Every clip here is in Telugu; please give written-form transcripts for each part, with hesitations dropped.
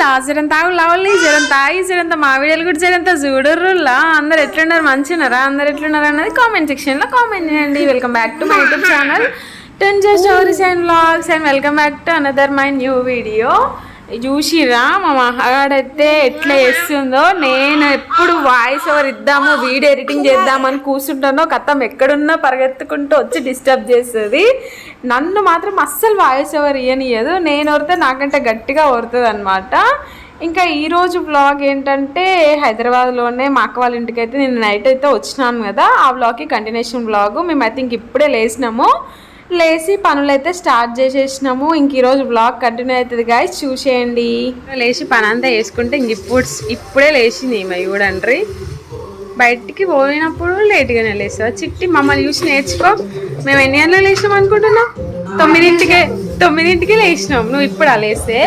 లా జరంత ఆగు లవల్ని జరంత ఆగి జరంత మా వీడియోలు కూడా జరంత చూడరులా అందరు ఎట్లున్నారు మంచిన్నారా అందరు ఎట్లున్నారు అన్నది కామెంట్ సెక్షన్లో కామెంట్ చేయండి. Welcome back to my YouTube channel టెన్జే stories and vlogs and welcome back to another my new video. చూసిరా మా మహాడైతే ఎట్లా చేస్తుందో, నేను ఎప్పుడు వాయిస్ ఓవర్ ఇద్దాము వీడియో ఎడిటింగ్ చేద్దామని కూర్చుంటానో కథం ఎక్కడున్నా పరిగెత్తుకుంటూ వచ్చి డిస్టర్బ్ చేస్తుంది. నన్ను మాత్రం అస్సలు వాయిస్ ఓవర్ ఇయ్యనియదు, నేను ఓరితే నాకంటే గట్టిగా ఓరుతుంది అనమాట. ఇంకా ఈరోజు వ్లాగ్ ఏంటంటే హైదరాబాద్లోనే మా అక్క వాళ్ళ ఇంటికి అయితే నేను నైట్ అయితే వచ్చినాను కదా, ఆ వ్లాగ్కి కంటిన్యూషన్ వ్లాగ్. మేమైతే ఇంక ఇప్పుడే లేచి పనులు అయితే స్టార్ట్ చేసేసినాము. ఇంక ఈరోజు బ్లాగ్ కంటిన్యూ అవుతుంది గాయస్, చూసేయండి. లేచి పని అంతా వేసుకుంటే ఇంక ఇప్పుడే లేచింది ఈమె చూడండి. బయటికి పోయినప్పుడు లేట్గానే లేస్తావా చిట్టి? మమ్మల్ని చూసి నేర్చుకో. మేము ఎన్ని గంటలు లేచినాం అనుకుంటున్నాం? 9ంటికే లేచినాం. నువ్వు ఇప్పుడు లేస్తే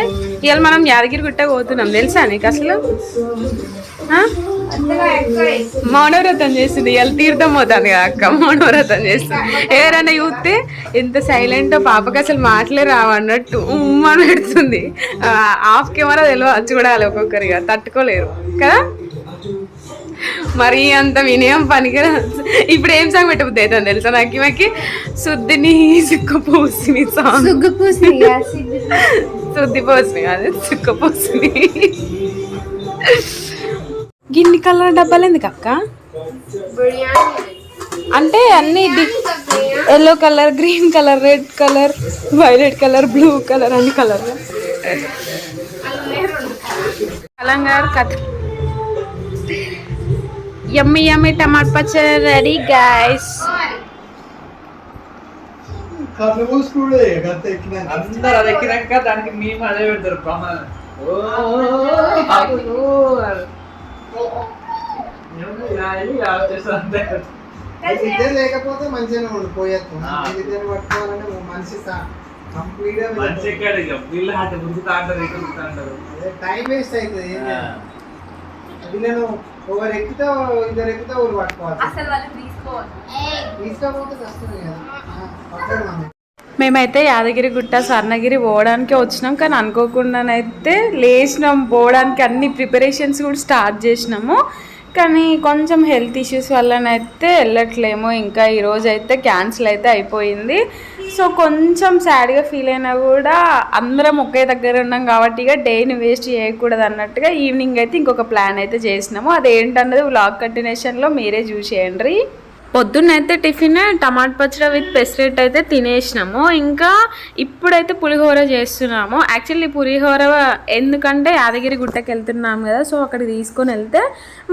ఇవాళ మనం యాదగిరి గుట్టకు పోతున్నాం, తెలుసా నీకు అసలు? మౌనవ్రతం చేస్తుంది ఇవాళ, తీర్థం పోతాను కదా అక్క, మౌనవ్రతం చేస్తుంది. ఎవరైనా చూస్తే ఎంత సైలెంట్ పాపకి అసలు మాటలే రావన్నట్టు ఉమ్మని పెడుతుంది. హాఫ్ కెమెరా తెలియచ్చు కూడా ఒక్కొక్కరిగా తట్టుకోలేరు కదా. మరి అంత వినయం పనికి ఇప్పుడు ఏం సాంగ్ పెట్టబుద్ది అవుతుంది తెలుసా నాకు? ఈమెకి శుద్ధిని సుక్కపోసిని సాంగ్, శుద్ధి పోసిని కాదు సుక్కపోసిని. గిన్ని కలర్ డబ్బాలు ఎందుకు అక్క? అంటే అన్ని yellow colour, green colour, red colour, violet colour, blue colour, అన్ని కలర్. తెలంగాణ కథ యమ్మీ యమ్మీ టమాటా పచ్చడి రెడీ గైస్. అందరు అది ఎక్కినాక దానికి మేము అదే పెడతారు ప్రమాణం. లేకపోతే మంచిగానే ఉండిపోయేది పట్టుకోవాలంటే మనిషి టైం వేస్ట్ అవుతుంది. వీళ్ళను ఒకరు ఎక్కితే ఇద్దరు ఎక్కితే ఒకరు పట్టుకోవాలి, తీసుకోకపోతే కష్టమే కదా పట్టడం. మేమైతే యాదగిరి గుట్ట స్వర్ణగిరి పోవడానికి వచ్చినాం, కానీ అనుకోకుండానైతే లేచినాం పోవడానికి. అన్ని ప్రిపరేషన్స్ కూడా స్టార్ట్ చేసినాము, కానీ కొంచెం హెల్త్ ఇష్యూస్ వల్లనైతే వెళ్ళట్లేము. ఇంకా ఈరోజు అయితే క్యాన్సిల్ అయితే అయిపోయింది. సో కొంచెం సాడ్గా ఫీల్ అయినా కూడా అందరం ఒకే దగ్గర ఉన్నాం కాబట్టి ఇక డేని వేస్ట్ చేయకూడదు అన్నట్టుగా ఈవినింగ్ అయితే ఇంకొక ప్లాన్ అయితే చేసినాము. అదేంటన్నది వ్లాగ్ కంటిన్యూషన్లో మీరే చూసేయండి. పొద్దున్నైతే టిఫిన్ టమాటా పచ్చడి విత్ పెసరెట్ అయితే తినేసినాము. ఇంకా ఇప్పుడైతే పులిహోర చేస్తున్నాము. యాక్చువల్లీ పులిహోర ఎందుకంటే యాదగిరి గుట్టకి వెళ్తున్నాము కదా, సో అక్కడికి తీసుకొని వెళ్తే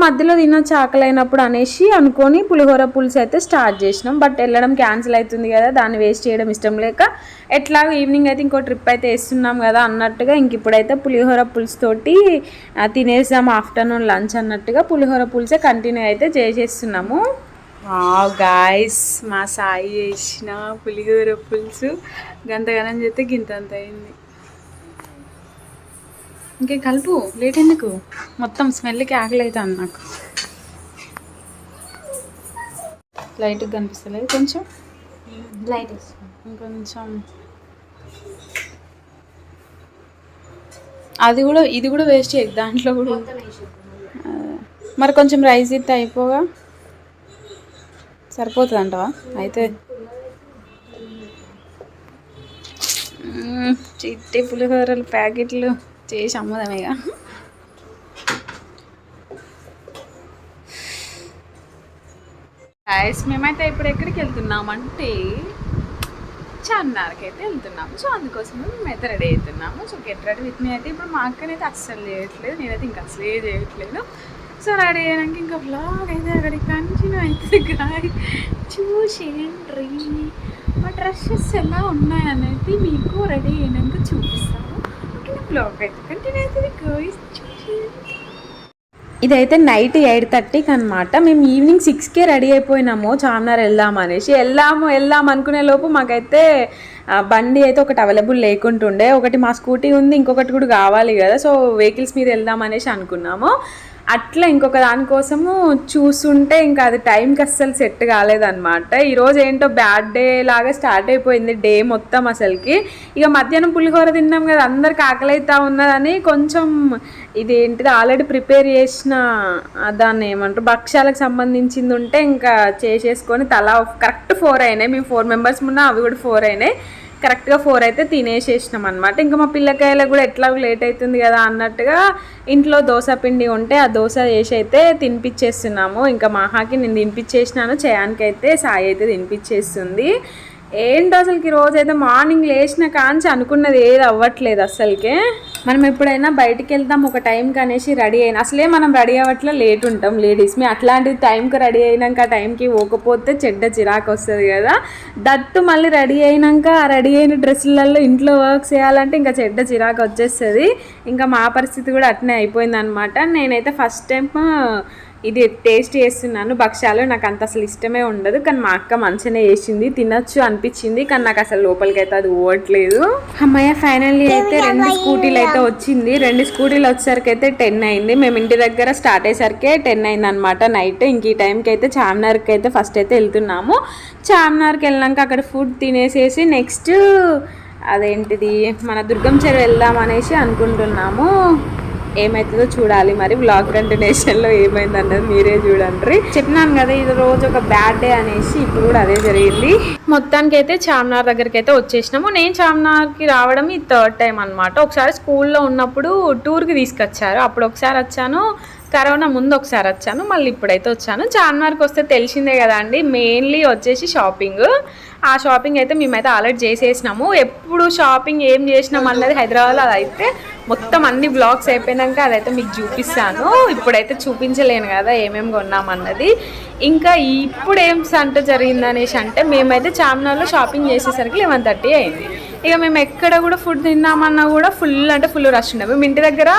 మధ్యలో తినొచ్చి ఆకలైనప్పుడు అనేసి అనుకొని పులిహోర పులుసు అయితే స్టార్ట్ చేసినాం. బట్ వెళ్ళడం క్యాన్సిల్ అవుతుంది కదా, దాన్ని వేస్ట్ చేయడం ఇష్టం లేక ఎట్లాగో ఈవినింగ్ అయితే ఇంకో ట్రిప్ అయితే వేస్తున్నాం కదా అన్నట్టుగా ఇంక ఇప్పుడైతే పులిహోర పులుసు తోటి తినేసాము. ఆఫ్టర్నూన్ లంచ్ అన్నట్టుగా పులిహోర పులుసే కంటిన్యూ అయితే చేసేస్తున్నాము. గాయస్ మా సాయి చేసిన పులిహోర పులుసు గంతగానం చేస్తే గింతంత అయింది. ఇంకే కలుపు, లేట్ ఎందుకు, మొత్తం స్మెల్కి ఆకలి అవుతుంది నాకు. లైట్గా కనిపిస్తలేదు, కొంచెం లైట్ ఇంకొంచెం. ఇది కూడా వేస్ట్ చేయదు, దాంట్లో కూడా మరి కొంచెం రైస్ ఇస్తే అయిపోగా సరిపోతుంది అంటవా? అయితే చిట్టి పులిహోరలు ప్యాకెట్లు చేసి అమ్మదామేగా. గాయస్ మేమైతే ఇప్పుడు ఎక్కడికి వెళ్తున్నామంటే చార్మినార్కి అయితే వెళ్తున్నాము. సో అందుకోసం మేమైతే రెడీ అవుతున్నాము. So get ready with me అయితే ఇప్పుడు మా అక్కనైతే అస్సలు చేయట్లేదు, నేనైతే ఇంకా అసలే చేయట్లేదు. సో రెడీ అయ్యాక ఇంకా వ్లాగ్ అయితే అక్కడికి కంటిన్యూ అవుతుంది. గాయస్ చూసేయండి మా డ్రెస్సెస్ ఎలా ఉన్నాయనేది మీకు రెడీ అయినాక చూపిస్తాను. ఓకే, వ్లాగ్ అయితే కంటిన్యూ అవుతుంది గాయస్, చూసేయండి. ఇదైతే నైట్ 8:30కి అనమాట. మేము ఈవినింగ్ 6కే రెడీ అయిపోయినాము చార్మినార్ వెళ్దాం అనుకునే లోపు మాకైతే బండి అయితే ఒకటి అవైలబుల్ లేకుంటుండే. ఒకటి మా స్కూటీ ఉంది, ఇంకొకటి కూడా కావాలి కదా. సో వెహికల్స్ మీద వెళ్దాం అనేసి అనుకున్నాము. అట్లా ఇంకొక దానికోసము చూస్తుంటే ఇంకా అది టైంకి అస్సలు సెట్ కాలేదన్నమాట. ఈరోజు ఏంటో బ్యాడ్ డే లాగా స్టార్ట్ అయిపోయింది డే మొత్తం అసలుకి. ఇక మధ్యాహ్నం పులిహోర తిన్నాం కదా, అందరికి ఆకలి అవుతా ఉన్నదని కొంచెం ఇదేంటిది ఆల్రెడీ ప్రిపేర్ చేసిన దాన్ని ఏమంటారు భక్ష్యాలకు సంబంధించింది ఉంటే ఇంకా చేసేసుకొని తలా కరెక్ట్ 4 అయినాయి. మేము 4 మెంబర్స్ ఉన్నా అవి కూడా 4 అయినాయి. కరెక్ట్గా 4 అయితే తినేసేసినాం అనమాట. ఇంకా మా పిల్లకాయలకు కూడా ఎట్లా లేట్ అవుతుంది కదా అన్నట్టుగా ఇంట్లో దోశ పిండి ఉంటే ఆ దోశ వేసి అయితే తినిపించేస్తున్నాము. ఇంకా మహాకి నేను తినిపించేసినాను, చయానికి అయితే సాయి అయితే తినిపించేస్తుంది. ఏంటో అసలుకి రోజైతే మార్నింగ్ లేచిన కాంచి అనుకున్నది ఏది అవ్వట్లేదు అసలుకే. మనం ఎప్పుడైనా బయటికి వెళ్తాం ఒక టైంకి అనేసి రెడీ అయినా అసలే మనం రెడీ అవ్వట్లా లేట్ ఉంటాం లేడీస్. మీ అట్లాంటిది టైంకి రెడీ అయినాక ఆ టైంకి పోకపోతే చెడ్డ చిరాకు వస్తుంది కదా. దట్టు మళ్ళీ రెడీ అయినాక ఆ రెడీ అయిన డ్రెస్సులలో ఇంట్లో వర్క్ చేయాలంటే ఇంకా చెడ్డ చిరాకు వచ్చేస్తుంది. ఇంకా మా పరిస్థితి కూడా అట్నే అయిపోయింది అనమాట. నేనైతే ఫస్ట్ టైం ఇది టేస్ట్ చేస్తున్నాను భక్ష్యాలు. నాకు అంత అసలు ఇష్టమే ఉండదు, కానీ మా అక్క మంచిగానే చేసింది, తినచ్చు అనిపించింది. కానీ నాకు అసలు లోపలికి అయితే అది పోవట్లేదు. అమ్మాయి ఫైనల్లీ అయితే 2 స్కూటీలు అయితే వచ్చింది. 2 స్కూటీలు వచ్చేసరికి అయితే 10 అయింది. మేము ఇంటి దగ్గర స్టార్ట్ అయ్యేసరికి 10 అయింది అనమాట నైట్. ఇంక ఈ టైంకి అయితే చార్మినార్కి అయితే ఫస్ట్ అయితే వెళ్తున్నాము. చార్మినార్కి వెళ్ళినాక అక్కడ ఫుడ్ తినేసేసి నెక్స్ట్ అదేంటిది మన దుర్గం చెరువు వెళ్దాం అనేసి అనుకుంటున్నాము. ఏమవుతుందో చూడాలి, మరి బ్లాగ్ కంటిన్యూషన్లో ఏమైంది అన్నది మీరే చూడండి. చెప్పినాను కదా ఇది రోజు ఒక బ్యాడ్ డే అనేసి, ఇప్పుడు కూడా అదే జరిగింది. మొత్తానికి అయితే చార్మినార్ దగ్గరికి అయితే వచ్చేసినాము. నేను చార్మినార్కి రావడం ఈ 3rd టైం అనమాట. ఒకసారి స్కూల్లో ఉన్నప్పుడు టూర్కి తీసుకొచ్చారు, అప్పుడు ఒకసారి వచ్చాను. కరోనా ముందు ఒకసారి వచ్చాను, మళ్ళీ ఇప్పుడైతే వచ్చాను. చార్మినార్కి వస్తే తెలిసిందే కదా అండి, మెయిన్లీ వచ్చేసి షాపింగ్. ఆ షాపింగ్ అయితే మేమైతే ఆల్రెడీ చేసేసినాము. ఎప్పుడు షాపింగ్ ఏం చేసినాం అన్నది హైదరాబాద్లో అదైతే మొత్తం అన్ని బ్లాగ్స్ అయిపోయినాక అదైతే మీకు చూపిస్తాను. ఇప్పుడైతే చూపించలేను కదా ఏమేమి కొన్నామన్నది. ఇంకా ఇప్పుడు ఏం సంట జరిగిందనేసి అంటే మేమైతే చార్మినార్లో షాపింగ్ చేసేసరికి 11:30 అయింది. ఇక మేము ఎక్కడ కూడా ఫుడ్ తిన్నామన్నా కూడా ఫుల్ అంటే ఫుల్ రష్ ఉన్నాం. మేము ఇంటి దగ్గర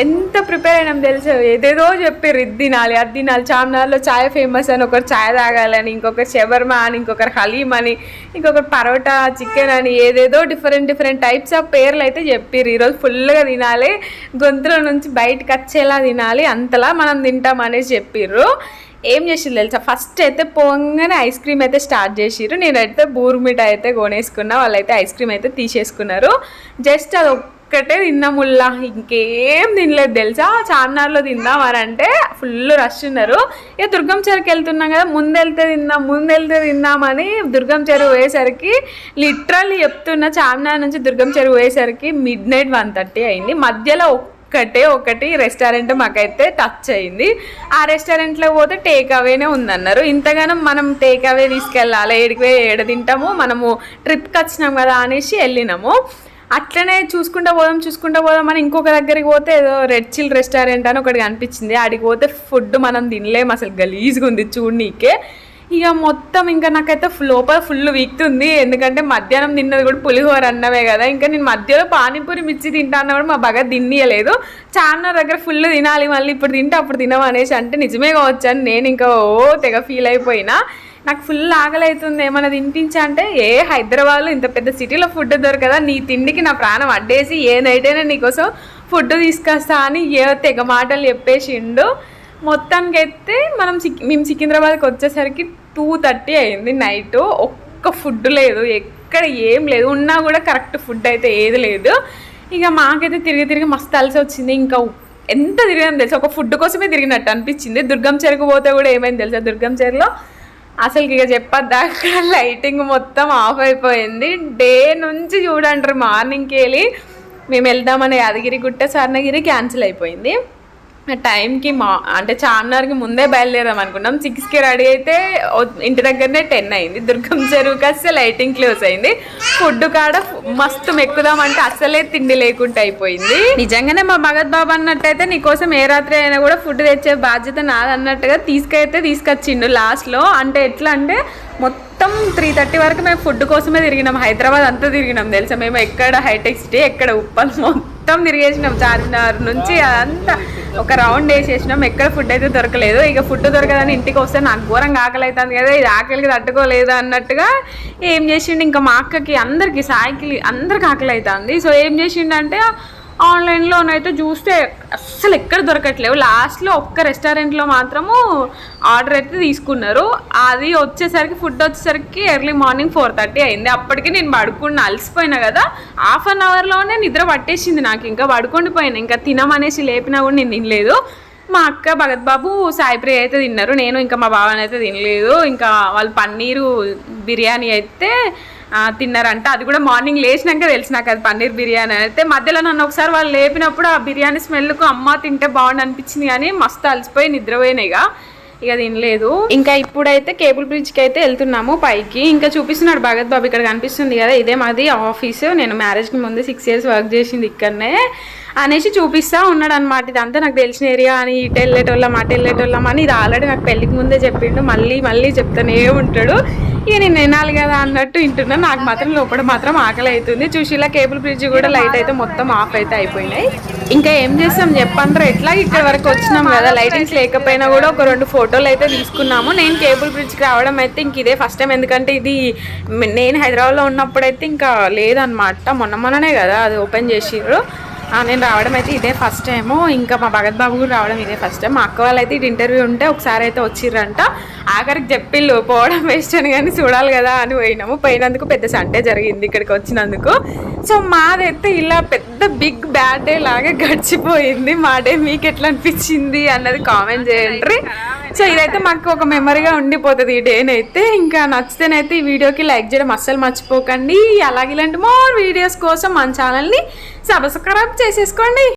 ఎంత ప్రిపేర్ అయినాం తెలుసు, ఏదేదో చెప్పారు ఇది తినాలి అది తినాలి. చార్మినార్లో ఛాయ్ ఫేమస్ అని, ఒకరు ఛాయ్ తాగాలని, ఇంకొకరు షవర్మా అని, ఇంకొకరు హలీం అని, ఇంకొకరు పరోటా చికెన్ అని, ఏదేదో డిఫరెంట్ టైప్స్ ఆఫ్ పేర్లు అయితే చెప్పారు. ఈరోజు ఫుల్గా తినాలి, గొంతులో నుంచి బయటకు వచ్చేలా తినాలి, అంతలా మనం తింటాం అనేసి చెప్పారు. ఏం చేసిర్రు తెలుసా, ఫస్ట్ అయితే పోగానే ఐస్ క్రీమ్ అయితే స్టార్ట్ చేసిర్రు. నేనైతే బూర్మిఠాయి అయితే కొనేసుకున్నా, వాళ్ళైతే ఐస్ క్రీమ్ అయితే తీసేసుకున్నారు. జస్ట్ అది ఒక్కటే తిన్నాముల్లా, ఇంకేం తినలేదు తెలుసా. చార్మినార్లో తిందామనంటే ఫుల్ రష్ ఉన్నారు. ఇక దుర్గం చెరువుకి వెళ్తున్నాం కదా, ముందెళ్తే తిందామని దుర్గం చెరువు పోయేసరికి లిటరల్లీ చెప్తున్నా, చార్మినార్ నుంచి దుర్గం చెరువు పోయేసరికి midnight 1:30 అయింది. మధ్యలో ఒకటి రెస్టారెంట్ మాకైతే టచ్ అయింది. ఆ రెస్టారెంట్లో పోతే టేక్ అవేనే ఉందన్నారు. ఇంతగానో మనం టేక్ అవే తీసుకెళ్ళాలి, ఏడ తింటాము, మనము ట్రిప్కి వచ్చినాం కదా అనేసి వెళ్ళినాము. అట్లనే చూసుకుంటూ పోదాం అని ఇంకొక దగ్గరికి పోతే ఏదో రెడ్ చిల్ రెస్టారెంట్ అని ఒకటి కనిపించింది. ఆడికి పోతే ఫుడ్ మనం తినలేము, అసలు గలీజ్గా ఉంది చూడనీకే. ఇక మొత్తం ఇంకా నాకైతే లోపల ఫుల్ వీక్తుంది, ఎందుకంటే మధ్యాహ్నం తిన్నది కూడా పులిహోర అన్నవే కదా. ఇంకా నేను మధ్యలో పానీపూరి మిర్చి తింటా అన్న కూడా మా బాగా తినియలేదు. చార్మినార్ దగ్గర ఫుల్ తినాలి, మళ్ళీ ఇప్పుడు తింటే అప్పుడు తినవు అనేసి అంటే నిజమే కావచ్చు అని నేను ఇంకా తెగ ఫీల్ అయిపోయినా. నాకు ఫుల్ ఆకలి అవుతుంది, ఏమైనా తినిపించా అంటే హైదరాబాద్లో ఇంత పెద్ద సిటీలో ఫుడ్ దొరకదా, నీ తిండికి నా ప్రాణం అడ్డేసి ఏ నైట్ అయినా నీకోసం ఫుడ్ తీసుకొస్తా అని తెగ మాటలు చెప్పేసిండు. మొత్తానికి అయితే మేము సికింద్రాబాద్కి వచ్చేసరికి 2:30 అయింది నైట్. ఒక్క ఫుడ్ లేదు, ఎక్కడ ఏం లేదు, ఉన్నా కూడా కరెక్ట్ ఫుడ్ అయితే ఏది లేదు. ఇక మాకైతే తిరిగి మస్తు అలసి వచ్చింది. ఇంకా ఎంత తిరిగాను తెలుసా, ఒక ఫుడ్ కోసమే తిరిగినట్టు అనిపించింది. దుర్గం చెరుకు పోతే కూడా ఏమైంది తెలుసా, దుర్గం చెరులో అసలుకి ఇక చెప్పద్దా, అక్కడ లైటింగ్ మొత్తం ఆఫ్ అయిపోయింది. డే నుంచి చూడండి మార్నింగ్కి వెళ్ళి మేము వెళ్దామని యాదగిరి గుట్ట స్వర్ణగిరి క్యాన్సిల్ అయిపోయింది. టైంకి అంటే చార్మినార్కి ముందే బయలుదేరాం అనుకున్నాం. 6కి రెడీ అయితే ఇంటి దగ్గరనే 10 అయింది. దుర్గం చెరువుకి వస్తే లైటింగ్ క్లోజ్ అయింది. ఫుడ్ కాడ మస్తు మెక్కుదామంటే అస్సలే తిండి లేకుండా అయిపోయింది. నిజంగానే మా భగత్ బాబు అన్నట్టయితే నీకోసం ఏ రాత్రి అయినా కూడా ఫుడ్ తెచ్చే బాధ్యత నాదన్నట్టుగా తీసుకొచ్చిండు లాస్ట్లో. అంటే ఎట్లా అంటే మొత్తం 3:30 వరకు మేము ఫుడ్ కోసమే తిరిగినాం, హైదరాబాద్ అంతా తిరిగినాం తెలుసా. మేము ఎక్కడ హైటెక్ సిటీ, ఎక్కడ ఉప్పల్ మొత్తం తిరిగేసినాం. చార్మినార్ నుంచి అదంతా ఒక రౌండ్ వేసేసినాం, ఎక్కడ ఫుడ్ అయితే దొరకలేదు. ఇక ఫుడ్ దొరకదని ఇంటికి వస్తే నాకు ఘోరంగా ఆకలి అవుతుంది కదా, ఇది ఆకలికి తట్టుకోలేదు అన్నట్టుగా ఏం చేసిండు ఇంకా మా అక్కకి అందరికి సాయికి అందరికి ఆకలి అవుతుంది. సో ఏం చేసిండంటే ఆన్లైన్లోనైతే చూస్తే అస్సలు ఎక్కడ దొరకట్లేవు. లాస్ట్లో ఒక్క రెస్టారెంట్లో మాత్రము ఆర్డర్ అయితే తీసుకున్నారు. అది వచ్చేసరికి ఫుడ్ వచ్చేసరికి ఎర్లీ మార్నింగ్ 4:30 అయింది. అప్పటికి నేను పడుకున్న అలసిపోయినా కదా, హాఫ్ అన్ అవర్లోనే నిద్ర పట్టేసింది నాకు. ఇంకా పడుకుండిపోయాను, ఇంకా తినమనేసి లేపినా కూడా నేను తినలేదు. మా అక్క, భగత్ బాబు, సాయిప్రియ అయితే తిన్నారు. నేను ఇంకా మా బావని అయితే తినలేదు. ఇంకా వాళ్ళు పన్నీరు బిర్యానీ అయితే తిన్నారంట. అది కూడా మార్నింగ్ లేచినాక తెలిసి నాకు అది పన్నీర్ బిర్యానీ అయితే. మధ్యలో నన్ను ఒకసారి వాళ్ళు లేపినప్పుడు ఆ బిర్యానీ స్మెల్కు అమ్మ తింటే బాగుండు అనిపించింది, కానీ మస్తు అలసిపోయి నిద్రపోయినాయిగా, ఇక తినలేదు. ఇంకా ఇప్పుడైతే కేబుల్ బ్రిడ్జ్కి అయితే వెళ్తున్నాము పైకి. ఇంకా చూపిస్తున్నాడు భగత్ బాబు, ఇక్కడ కనిపిస్తుంది కదా, ఇదే మాది ఆఫీసు. నేను మ్యారేజ్కి ముందు 6 years వర్క్ చేసింది ఇక్కడనే అనేసి చూపిస్తూ ఉన్నాడు అనమాట. ఇదంతా నాకు తెలిసిన ఏరియా అని, ఇటు వెళ్ళేటోళ్ళం అటు వెళ్ళేటోళ్ళం అని. ఇది ఆల్రెడీ నాకు పెళ్ళికి ముందే చెప్పిండు, మళ్ళీ చెప్తానే ఉంటాడు. ఇక నేను వినాలి కదా అన్నట్టు వింటున్నా. నాకు మాత్రం లోపల మాత్రం ఆకలి అవుతుంది. చూసిలా కేబుల్ బ్రిడ్జ్ కూడా లైట్ అయితే మొత్తం ఆఫ్ అయితే అయిపోయినాయి. ఇంకా ఏం చేస్తాం చెప్పంటారు, ఎట్లా ఇక్కడ వరకు వచ్చినాం కదా, లైటింగ్స్ లేకపోయినా కూడా ఒక 2 photos అయితే తీసుకున్నాము. నేను కేబుల్ బ్రిడ్జ్కి రావడం అయితే ఇంక ఇదే ఫస్ట్ టైం. ఎందుకంటే ఇది నేను హైదరాబాద్లో ఉన్నప్పుడైతే ఇంకా లేదనమాట, మొన్ననే కదా అది ఓపెన్ చేసిర్రు. నేను రావడం అయితే ఇదే ఫస్ట్ టైము. ఇంకా మా భగత్ బాబు కూడా రావడం ఇదే ఫస్ట్ టైం. మా అక్క వాళ్ళు అయితే ఇటు ఇంటర్వ్యూ ఉంటే ఒకసారి అయితే వచ్చిర్రంట. ఆఖరికి చెప్పిళ్ళు పోవడం వేస్ట్ అని, కానీ చూడాలి కదా అని పోయినాము. పోయినందుకు పెద్ద సంటే జరిగింది ఇక్కడికి వచ్చినందుకు. సో మాదైతే ఇలా పెద్ద బిగ్ బ్యాడ్ డే లాగా గడిచిపోయింది. మా డే మీకు ఎట్లా అనిపించింది అన్నది కామెంట్ చేయండి. సో ఇదైతే మాకు ఒక మెమరీగా ఉండిపోతుంది ఈ డేనైతే. ఇంకా నచ్చితేనైతే ఈ వీడియోకి లైక్ చేయడం అస్సలు మర్చిపోకండి. అలాగే ఇలాంటి మోర్ వీడియోస్ కోసం మన ఛానల్ని సబ్స్క్రైబ్ చేసేసుకోండి.